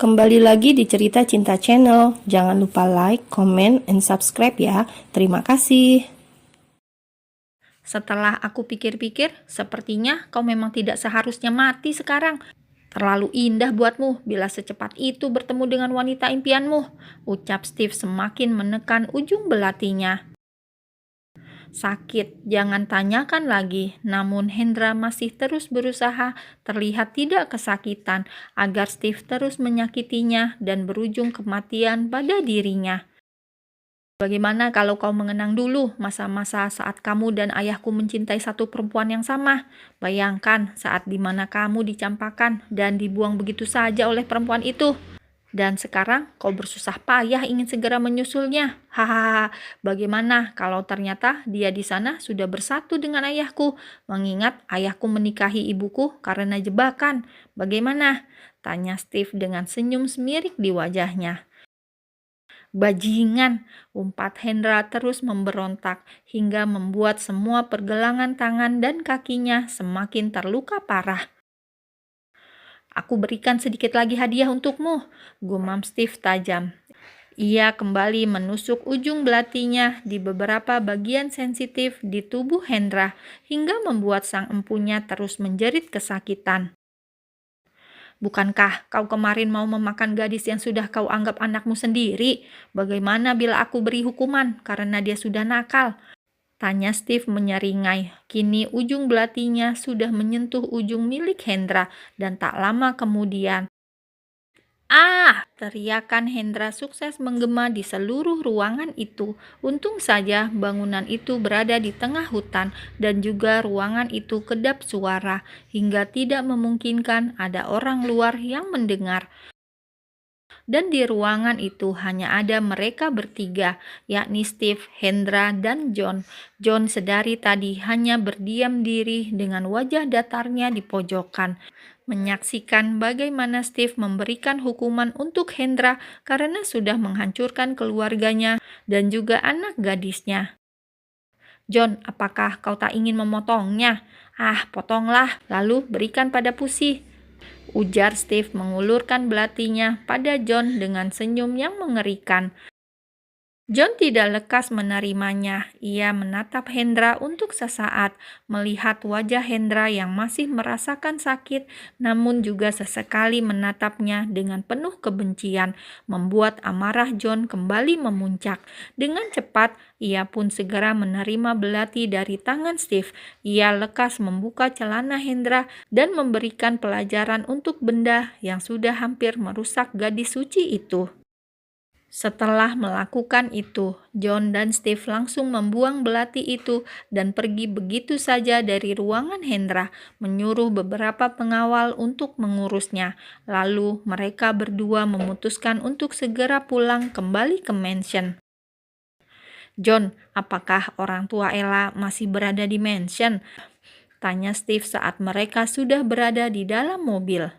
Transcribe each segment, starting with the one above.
Kembali lagi di Cerita Cinta Channel. Jangan lupa like, comment, and subscribe ya. Terima kasih. Setelah aku pikir-pikir, sepertinya kau memang tidak seharusnya mati sekarang. Terlalu indah buatmu bila secepat itu bertemu dengan wanita impianmu, ucap Steve semakin menekan ujung belatinya. Sakit, jangan tanyakan lagi. Namun Hendra masih terus berusaha terlihat tidak kesakitan agar Steve terus menyakitinya dan berujung kematian pada dirinya. Bagaimana kalau kau mengenang dulu masa-masa saat kamu dan ayahku mencintai satu perempuan yang sama? Bayangkan saat dimana kamu dicampakkan dan dibuang begitu saja oleh perempuan itu. Dan sekarang kau bersusah payah ingin segera menyusulnya. Hahaha, bagaimana kalau ternyata dia di sana sudah bersatu dengan ayahku, mengingat ayahku menikahi ibuku karena jebakan. Bagaimana? Tanya Steve dengan senyum semirik di wajahnya. Bajingan, umpat Hendra terus memberontak hingga membuat semua pergelangan tangan dan kakinya semakin terluka parah. Aku berikan sedikit lagi hadiah untukmu, gumam Steve tajam. Ia kembali menusuk ujung belatinya di beberapa bagian sensitif di tubuh Hendra hingga membuat sang empunya terus menjerit kesakitan. Bukankah kau kemarin mau memakan gadis yang sudah kau anggap anakmu sendiri? Bagaimana bila aku beri hukuman karena dia sudah nakal? Tanya Steve menyeringai. Kini ujung belatinya sudah menyentuh ujung milik Hendra dan tak lama kemudian "Ah!" teriakan Hendra sukses menggema di seluruh ruangan itu. Untung saja bangunan itu berada di tengah hutan dan juga ruangan itu kedap suara hingga tidak memungkinkan ada orang luar yang mendengar. Dan di ruangan itu hanya ada mereka bertiga, yakni Steve, Hendra, dan John. John sedari tadi hanya berdiam diri dengan wajah datarnya di pojokan, menyaksikan bagaimana Steve memberikan hukuman untuk Hendra karena sudah menghancurkan keluarganya dan juga anak gadisnya. John, apakah kau tak ingin memotongnya? Ah, potonglah, lalu berikan pada Pusi, ujar Steve mengulurkan belatinya pada John dengan senyum yang mengerikan. John tidak lekas menerimanya. Ia menatap Hendra untuk sesaat, melihat wajah Hendra yang masih merasakan sakit, namun juga sesekali menatapnya dengan penuh kebencian, membuat amarah John kembali memuncak. Dengan cepat, ia pun segera menerima belati dari tangan Steve. Ia lekas membuka celana Hendra dan memberikan pelajaran untuk benda yang sudah hampir merusak gadis suci itu. Setelah melakukan itu, John dan Steve langsung membuang belati itu dan pergi begitu saja dari ruangan Hendra, menyuruh beberapa pengawal untuk mengurusnya. Lalu mereka berdua memutuskan untuk segera pulang kembali ke mansion. John, apakah orang tua Ella masih berada di mansion? Tanya Steve saat mereka sudah berada di dalam mobil.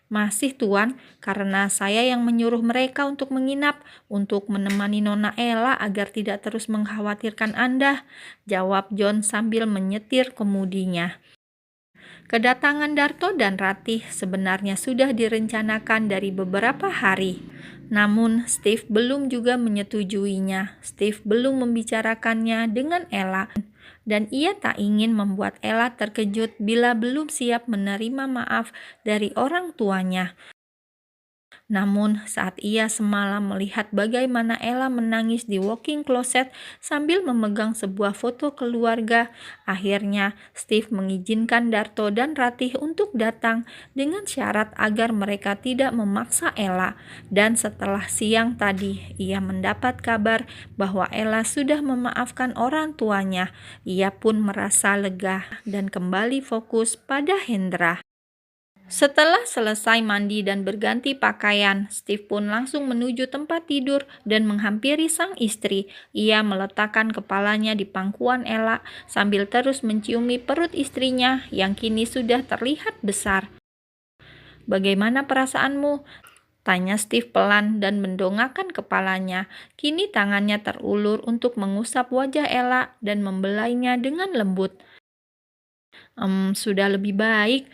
Masih Tuan, karena saya yang menyuruh mereka untuk menginap, untuk menemani Nona Ella agar tidak terus mengkhawatirkan Anda, jawab John sambil menyetir kemudinya. Kedatangan Darto dan Ratih sebenarnya sudah direncanakan dari beberapa hari. Namun Steve belum juga menyetujuinya. Steve belum membicarakannya dengan Ella. Dan ia tak ingin membuat Ella terkejut bila belum siap menerima maaf dari orang tuanya. Namun saat ia semalam melihat bagaimana Ella menangis di walk-in closet sambil memegang sebuah foto keluarga, akhirnya Steve mengizinkan Darto dan Ratih untuk datang dengan syarat agar mereka tidak memaksa Ella. Dan setelah siang tadi, ia mendapat kabar bahwa Ella sudah memaafkan orang tuanya. Ia pun merasa lega dan kembali fokus pada Hendra. Setelah selesai mandi dan berganti pakaian, Steve pun langsung menuju tempat tidur dan menghampiri sang istri. Ia meletakkan kepalanya di pangkuan Ella sambil terus menciumi perut istrinya yang kini sudah terlihat besar. "Bagaimana perasaanmu?" tanya Steve pelan dan mendongakkan kepalanya. Kini tangannya terulur untuk mengusap wajah Ella dan membelainya dengan lembut. Sudah lebih baik,"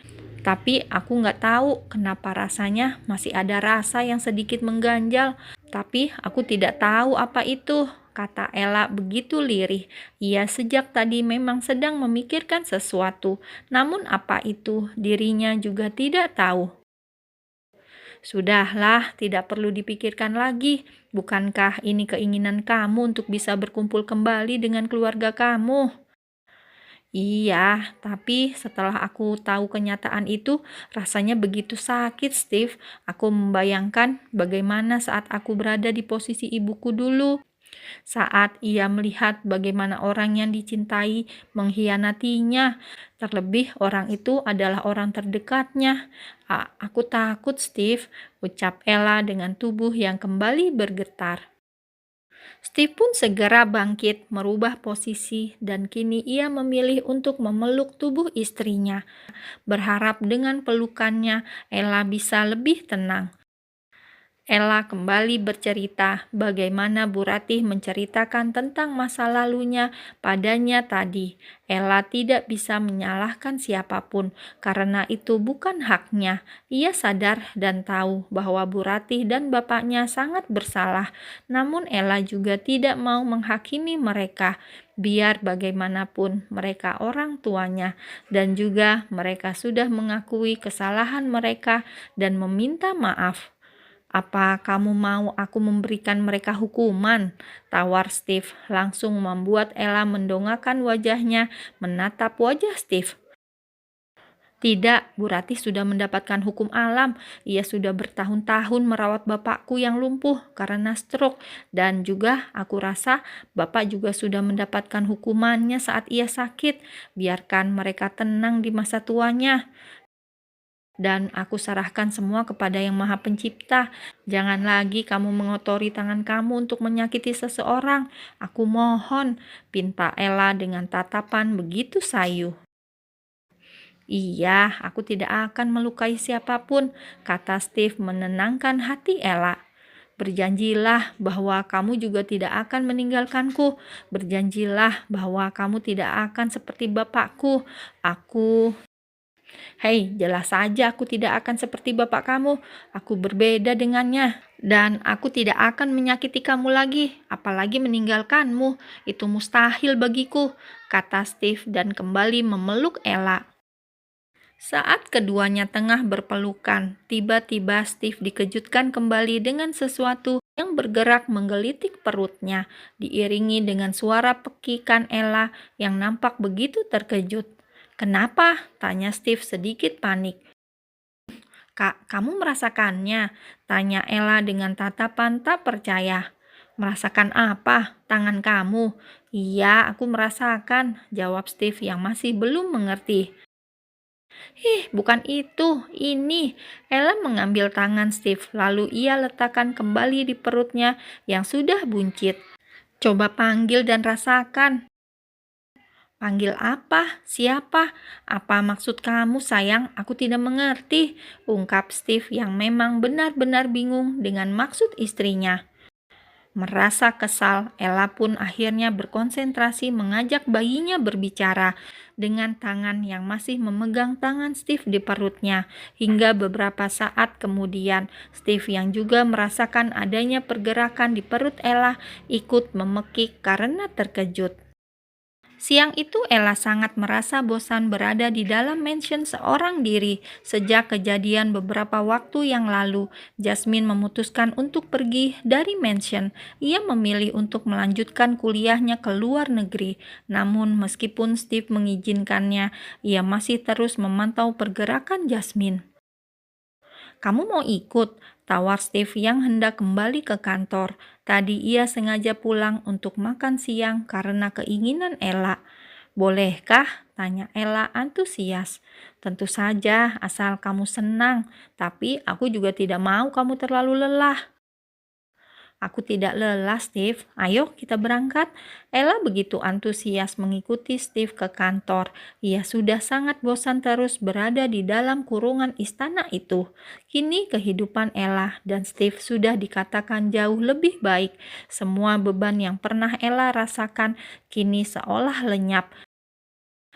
Tapi aku nggak tahu kenapa rasanya masih ada rasa yang sedikit mengganjal. Tapi aku tidak tahu apa itu, kata Ella begitu lirih. Ia sejak tadi memang sedang memikirkan sesuatu. Namun apa itu, dirinya juga tidak tahu. Sudahlah, tidak perlu dipikirkan lagi. Bukankah ini keinginan kamu untuk bisa berkumpul kembali dengan keluarga kamu? Iya, tapi setelah aku tahu kenyataan itu, rasanya begitu sakit, Steve. Aku membayangkan bagaimana saat aku berada di posisi ibuku dulu. Saat ia melihat bagaimana orang yang dicintai mengkhianatinya, terlebih orang itu adalah orang terdekatnya. Aku takut, Steve, ucap Ella dengan tubuh yang kembali bergetar. Steve pun segera bangkit, merubah posisi, dan kini ia memilih untuk memeluk tubuh istrinya, berharap dengan pelukannya Ella bisa lebih tenang. Ella kembali bercerita bagaimana Bu Ratih menceritakan tentang masa lalunya padanya tadi. Ella tidak bisa menyalahkan siapapun karena itu bukan haknya. Ia sadar dan tahu bahwa Bu Ratih dan bapaknya sangat bersalah. Namun Ella juga tidak mau menghakimi mereka. Biar bagaimanapun mereka orang tuanya dan juga mereka sudah mengakui kesalahan mereka dan meminta maaf. Apa kamu mau aku memberikan mereka hukuman? Tawar Steve langsung membuat Ella mendongakkan wajahnya menatap wajah Steve. Tidak, Bu Ratih sudah mendapatkan hukum alam. Ia sudah bertahun-tahun merawat bapakku yang lumpuh karena stroke. Dan juga aku rasa bapak juga sudah mendapatkan hukumannya saat ia sakit. Biarkan mereka tenang di masa tuanya. Dan aku serahkan semua kepada Yang Maha Pencipta. Jangan lagi kamu mengotori tangan kamu untuk menyakiti seseorang. Aku mohon, pinta Ella dengan tatapan begitu sayu. Iya, aku tidak akan melukai siapapun, kata Steve menenangkan hati Ella. Berjanjilah bahwa kamu juga tidak akan meninggalkanku. Berjanjilah bahwa kamu tidak akan seperti bapakku. Hei, jelas saja aku tidak akan seperti bapak kamu. Aku berbeda dengannya. Dan aku tidak akan menyakiti kamu lagi, apalagi meninggalkanmu. Itu mustahil bagiku, kata Steve dan kembali memeluk Ella. Saat keduanya tengah berpelukan, tiba-tiba Steve dikejutkan kembali dengan sesuatu yang bergerak menggelitik perutnya, diiringi dengan suara pekikan Ella yang nampak begitu terkejut. "Kenapa?" tanya Steve sedikit panik. "Kak, kamu merasakannya?" tanya Ella dengan tatapan tak percaya. "Merasakan apa? Tangan kamu?" "Iya, aku merasakan," jawab Steve yang masih belum mengerti. Bukan itu, ini." Ella mengambil tangan Steve, lalu ia letakkan kembali di perutnya yang sudah buncit. "Coba panggil dan rasakan." "Panggil apa? Siapa? Apa maksud kamu, sayang? Aku tidak mengerti," ungkap Steve yang memang benar-benar bingung dengan maksud istrinya. Merasa kesal, Ella pun akhirnya berkonsentrasi mengajak bayinya berbicara dengan tangan yang masih memegang tangan Steve di perutnya. Hingga beberapa saat kemudian, Steve yang juga merasakan adanya pergerakan di perut Ella ikut memekik karena terkejut. Siang itu Ella sangat merasa bosan berada di dalam mansion seorang diri. Sejak kejadian beberapa waktu yang lalu, Jasmine memutuskan untuk pergi dari mansion. Ia memilih untuk melanjutkan kuliahnya ke luar negeri. Namun meskipun Steve mengizinkannya, ia masih terus memantau pergerakan Jasmine. "Kamu mau ikut?" tawar Steve yang hendak kembali ke kantor. Tadi ia sengaja pulang untuk makan siang karena keinginan Ella. "Bolehkah?" tanya Ella antusias. "Tentu saja, asal kamu senang. Tapi aku juga tidak mau kamu terlalu lelah." "Aku tidak lelah, Steve. Ayo kita berangkat." Ella begitu antusias mengikuti Steve ke kantor. Ia sudah sangat bosan terus berada di dalam kurungan istana itu. Kini kehidupan Ella dan Steve sudah dikatakan jauh lebih baik. Semua beban yang pernah Ella rasakan kini seolah lenyap.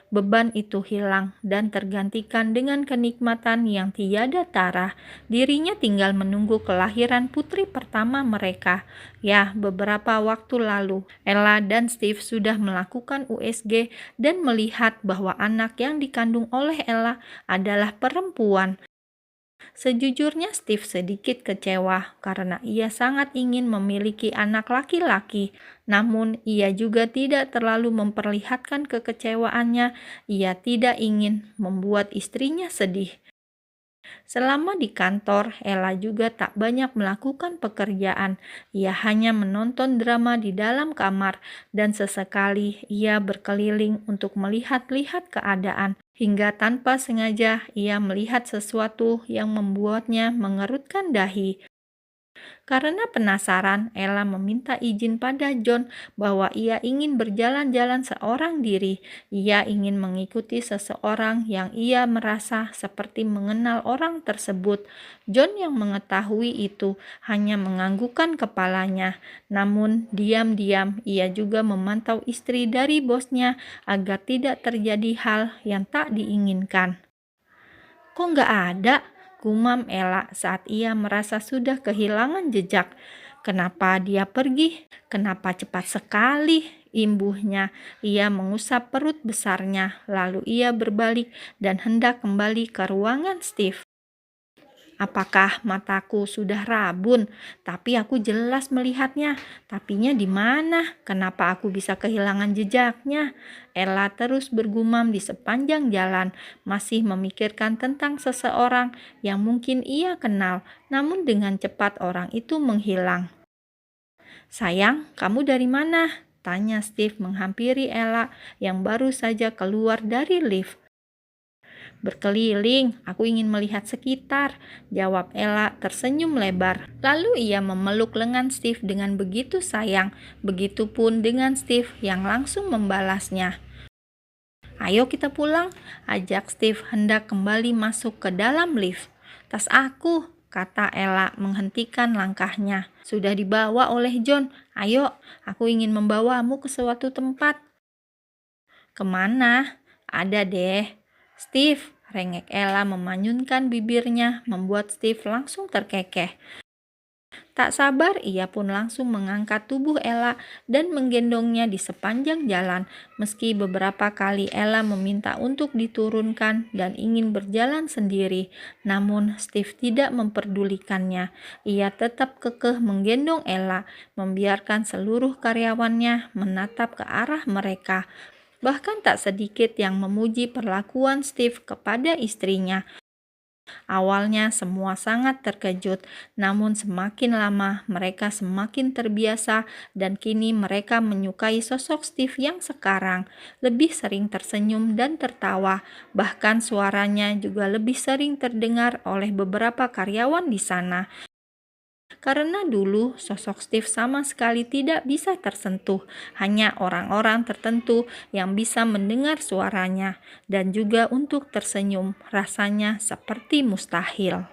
Beban itu hilang dan tergantikan dengan kenikmatan yang tiada tara. Dirinya tinggal menunggu kelahiran putri pertama mereka. Ya, beberapa waktu lalu, Ella dan Steve sudah melakukan USG dan melihat bahwa anak yang dikandung oleh Ella adalah perempuan. Sejujurnya Steve sedikit kecewa karena ia sangat ingin memiliki anak laki-laki. Namun ia juga tidak terlalu memperlihatkan kekecewaannya. Ia tidak ingin membuat istrinya sedih. Selama di kantor, Ella juga tak banyak melakukan pekerjaan. Ia hanya menonton drama di dalam kamar dan sesekali ia berkeliling untuk melihat-lihat keadaan. Hingga tanpa sengaja ia melihat sesuatu yang membuatnya mengerutkan dahi. Karena penasaran, Ella meminta izin pada John bahwa ia ingin berjalan-jalan seorang diri. Ia ingin mengikuti seseorang yang ia merasa seperti mengenal orang tersebut. John yang mengetahui itu hanya menganggukkan kepalanya. Namun diam-diam ia juga memantau istri dari bosnya agar tidak terjadi hal yang tak diinginkan. "Kok nggak ada?" gumam Ella saat ia merasa sudah kehilangan jejak. "Kenapa dia pergi? Kenapa cepat sekali?" imbuhnya. Ia mengusap perut besarnya, lalu ia berbalik dan hendak kembali ke ruangan Steve. "Apakah mataku sudah rabun? Tapi aku jelas melihatnya. Tapinya di mana? Kenapa aku bisa kehilangan jejaknya?" Ella terus bergumam di sepanjang jalan, masih memikirkan tentang seseorang yang mungkin ia kenal, namun dengan cepat orang itu menghilang. "Sayang, kamu dari mana?" tanya Steve menghampiri Ella yang baru saja keluar dari lift. "Berkeliling, aku ingin melihat sekitar," jawab Ella tersenyum lebar. Lalu ia memeluk lengan Steve dengan begitu sayang, begitupun dengan Steve yang langsung membalasnya. "Ayo kita pulang," ajak Steve hendak kembali masuk ke dalam lift. "Tas aku," kata Ella menghentikan langkahnya. "Sudah dibawa oleh John. Ayo, aku ingin membawamu ke suatu tempat." "Kemana?" "Ada deh." "Steve," rengek Ella memanyunkan bibirnya membuat Steve langsung terkekeh. Tak sabar, ia pun langsung mengangkat tubuh Ella dan menggendongnya di sepanjang jalan. Meski beberapa kali Ella meminta untuk diturunkan dan ingin berjalan sendiri, namun Steve tidak memperdulikannya. Ia tetap kekeh menggendong Ella, membiarkan seluruh karyawannya menatap ke arah mereka. Bahkan tak sedikit yang memuji perlakuan Steve kepada istrinya. Awalnya semua sangat terkejut, namun semakin lama mereka semakin terbiasa dan kini mereka menyukai sosok Steve yang sekarang. Lebih sering tersenyum dan tertawa, bahkan suaranya juga lebih sering terdengar oleh beberapa karyawan di sana. Karena dulu sosok Steve sama sekali tidak bisa tersentuh, hanya orang-orang tertentu yang bisa mendengar suaranya, dan juga untuk tersenyum rasanya seperti mustahil.